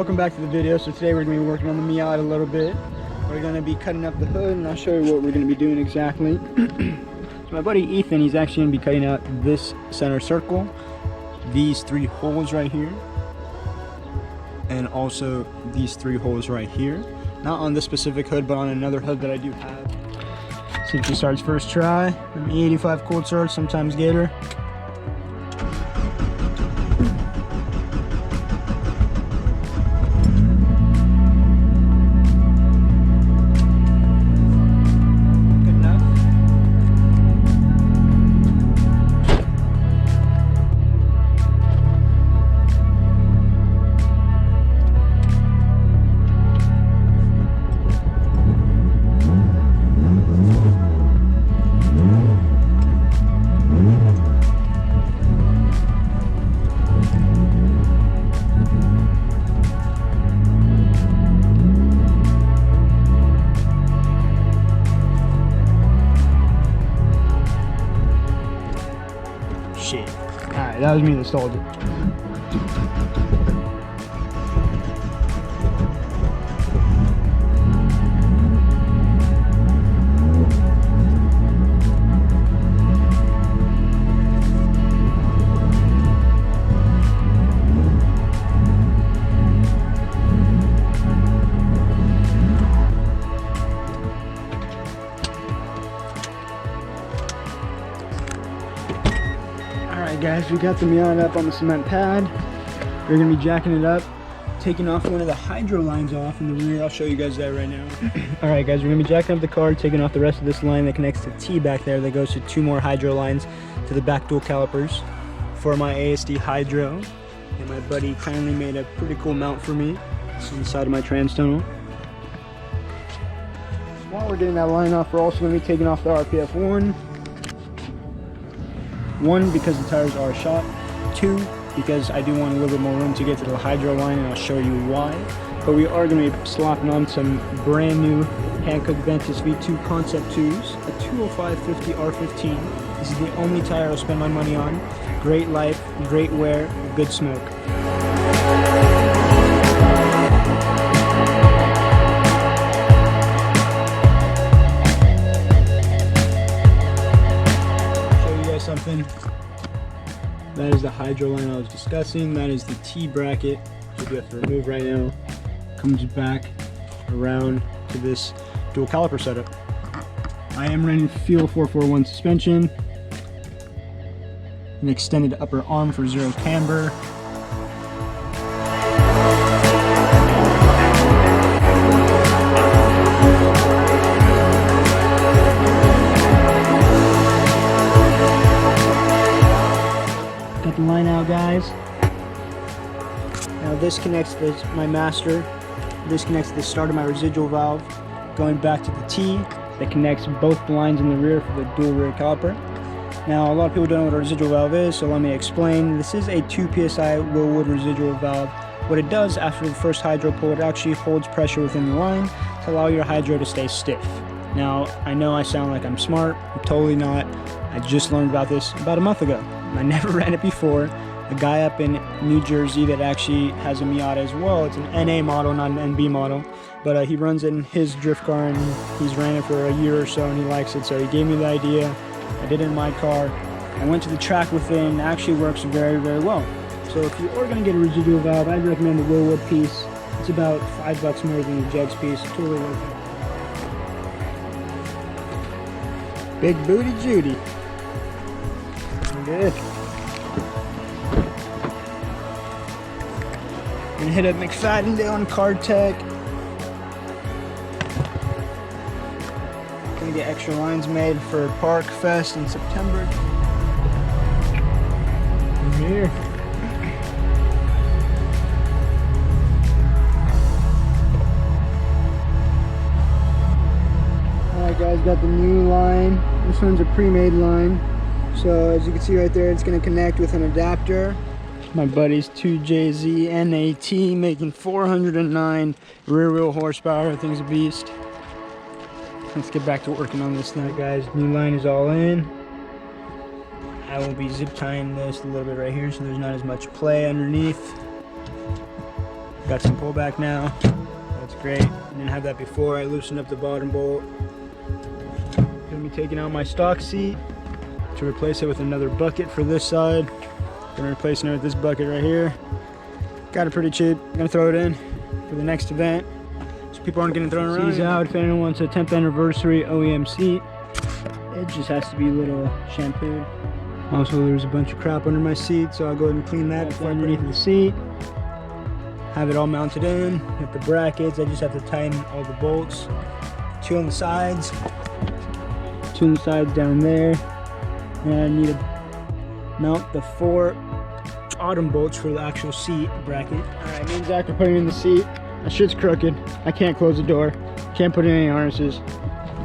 welcome back to the video. So today we're going to be working on the Miata a little bit. We're going to be cutting up the hood and I'll show you what we're going to be doing exactly. So my buddy Ethan, he's actually going to be cutting out this center circle, these three holes right here, and also these three holes right here. Not on this specific hood, but on another hood that I do have. Safety starts first try. I'm E85 cold start, sometimes Gator. Shit. Alright, that was me that stalled it. Alright guys, we got the Miata up on the cement pad. We're going to be jacking it up, taking off one of the hydro lines off in the rear. I'll show you guys that right now. Alright guys, we're going to be jacking up the car, taking off the rest of this line that connects to T back there that goes to two more hydro lines to the back dual calipers for my ASD hydro. And my buddy kindly made a pretty cool mount for me. It's on the side of my trans tunnel. While we're getting that line off, we're also going to be taking off the RPF 1. One, because the tires are shot. Two, because I do want a little bit more room to get to the hydro line, and I'll show you why. But we are going to be slapping on some brand new Hankook Ventus V2 Concept 2s, a 205/50 R15. This is the only tire I'll spend my money on. Great life, great wear, good smoke. Something. That is the hydro line I was discussing. That is the T bracket, which we have to remove right now. Comes back around to this dual caliper setup. I am running Feel 441 suspension, an extended upper arm for zero camber. Got the line out, guys. Now this connects to my master. This connects to the start of my residual valve, going back to the T that connects both the lines in the rear for the dual rear caliper. Now a lot of people don't know what a residual valve is, so let me explain. This is a 2 psi Willwood residual valve. What it does after the first hydro pull, it actually holds pressure within the line to allow your hydro to stay stiff. Now I know I sound like I'm smart, I'm totally not. I just learned about this about a month ago. I never ran it before. A guy up in New Jersey that actually has a Miata as well. It's an NA model, not an NB model. But he runs it in his drift car and he's ran it for a year or so and he likes it. So he gave me the idea. I did it in my car. I went to the track with it and it actually works very, very well. So if you are going to get a residual valve, I'd recommend the Willwood piece. It's about $5 more than the Jegs piece. Totally worth it. Big Booty Judy. Good. Gonna hit up McFadden Day on Card Tech. Gonna get extra lines made for PARC Fest in September. I'm here. Alright guys, got the new line. This one's a pre-made line. So as you can see right there, it's going to connect with an adapter. My buddy's 2JZ NAT making 409 rear wheel horsepower. That thing's a beast. Let's get back to working on this now, guys. New line is all in. I will be zip tying this a little bit right here so there's not as much play underneath. Got some pullback now. That's great. I didn't have that before. I loosened up the bottom bolt. Gonna be taking out my stock seat to replace it with another bucket for this side. Gonna replace it with this bucket right here. Got it pretty cheap. Gonna throw it in for the next event, so people aren't getting thrown around. Seats out if anyone wants a 10th anniversary OEM seat. It just has to be a little shampooed. Also, there's a bunch of crap under my seat, so I'll go ahead and clean that before underneath the seat. Have it all mounted in with the brackets. I just have to tighten all the bolts. 2 on the sides. 2 on the sides down there. And I need to mount the 4 bottom bolts for the actual seat bracket. Alright, me and Zach are putting in the seat. My shit's crooked. I can't close the door. Can't put in any harnesses.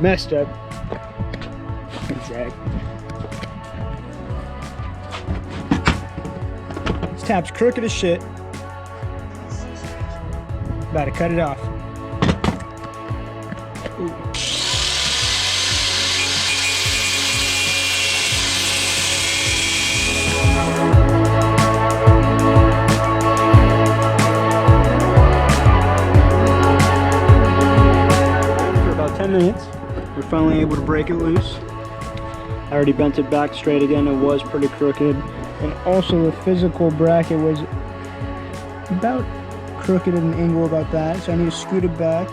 Messed up. Zach. This tab's crooked as shit. About to cut it off. Ooh. For about 10 minutes, we're finally able to break it loose. I already bent it back straight again. It was pretty crooked. And also the physical bracket was about crooked at an angle about that. So I need to scoot it back,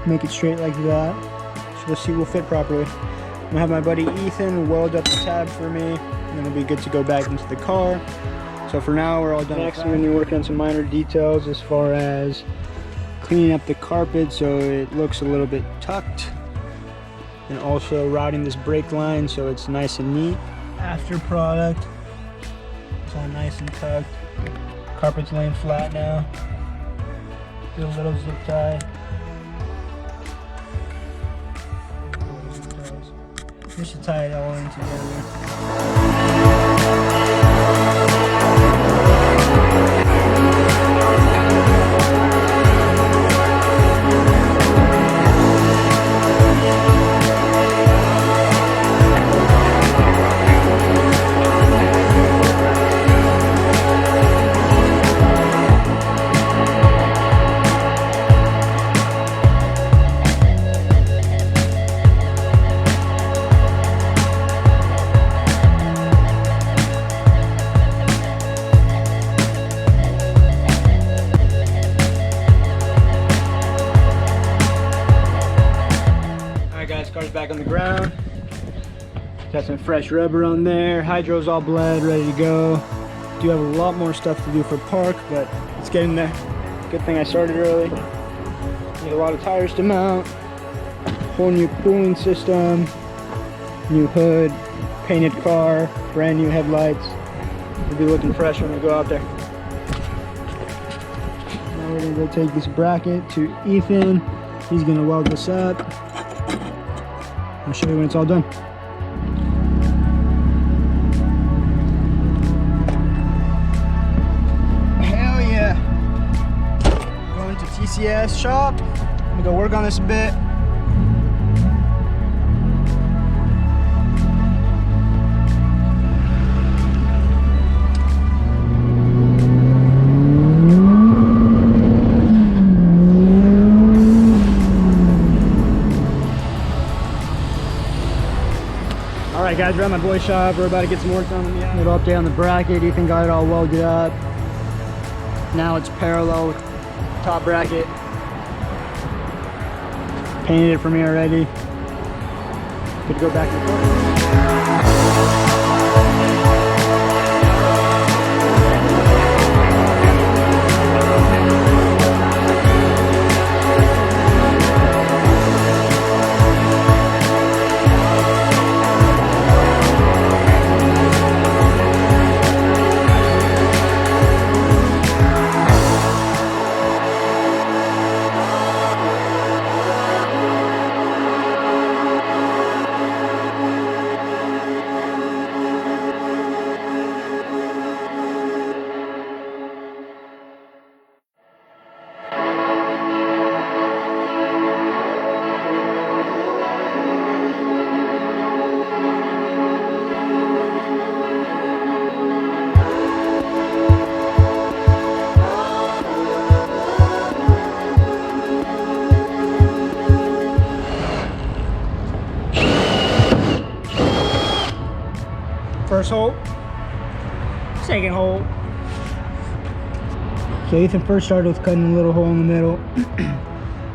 make it straight like that, so the seat will fit properly. I'm gonna have my buddy Ethan weld up the tab for me, and then it'll be good to go back into the car. So for now, we're all done. Next, I'm gonna be working on some minor details as far as cleaning up the carpet so it looks a little bit tucked, and also routing this brake line so it's nice and neat. After product, it's all nice and tucked. Carpet's laying flat now. Do a little zip tie. Just to tie it all in together. Car's back on the ground. Got some fresh rubber on there. Hydro's all bled, ready to go. Do have a lot more stuff to do for PARC, but it's getting there. Good thing I started early. Need a lot of tires to mount. Whole new cooling system. New hood. Painted car. Brand new headlights. We'll be looking fresh when we go out there. Now we're gonna go take this bracket to Ethan. He's gonna weld this up. I'll show you when it's all done. Hell yeah. Going to TCS shop. I'm gonna go work on this a bit. Alright guys, we're at my boy's shop. We're about to get some work done on the Miata. Little update on the bracket. Ethan got it all welded up. Now it's parallel with top bracket. Painted it for me already. Good to go back and forth. First hole. Second hole. So Ethan first started with cutting a little hole in the middle.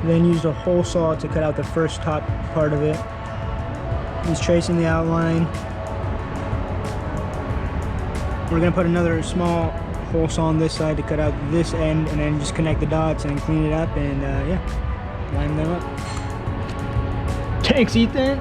Then used a hole saw to cut out the first top part of it. He's tracing the outline. We're gonna put another small hole saw on this side to cut out this end, and then just connect the dots and clean it up, and yeah, line them up. Thanks, Ethan.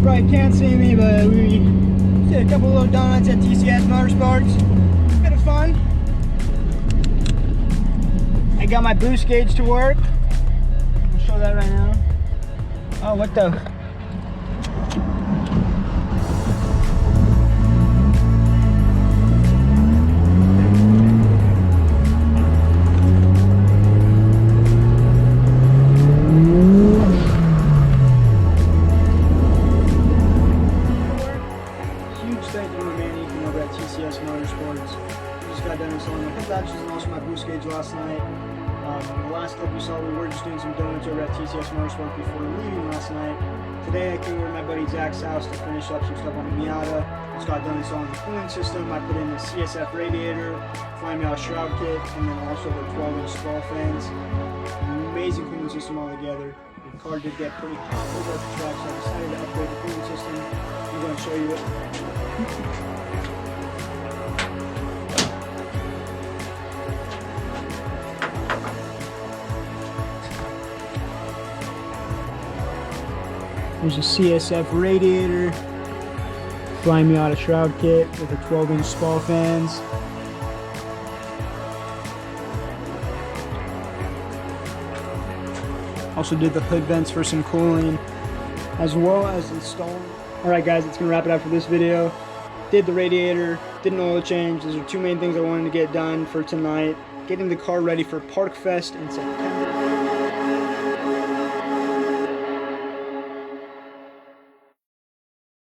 Probably can't see me, but we did a couple little donuts at TCS Motorsports. Bit of fun. I got my boost gauge to work. I'll show that right now. Oh, what the? TCS Motorsports. We just got done installing my clutches and also my boost gauge last night. The last clip you saw, we were just doing some donuts over at TCS Motorsports before leaving last night. Today I came over to my buddy Zach's house to finish up some stuff on the Miata. Just got done installing the cooling system. I put in the CSF radiator, flying out shroud kit, and then also the 12-inch stall fans. Amazing cooling system all together. The car did get pretty hot over at the track, so I decided to upgrade the cooling system. I'm going to show you it. There's a CSF radiator, flying Miata shroud kit with a 12-inch spall fans. Also did the hood vents for some cooling, as well as installing. Alright guys, that's going to wrap it up for this video. Did the radiator, did an oil change. Those are two main things I wanted to get done for tonight. Getting the car ready for PARC Fest in September.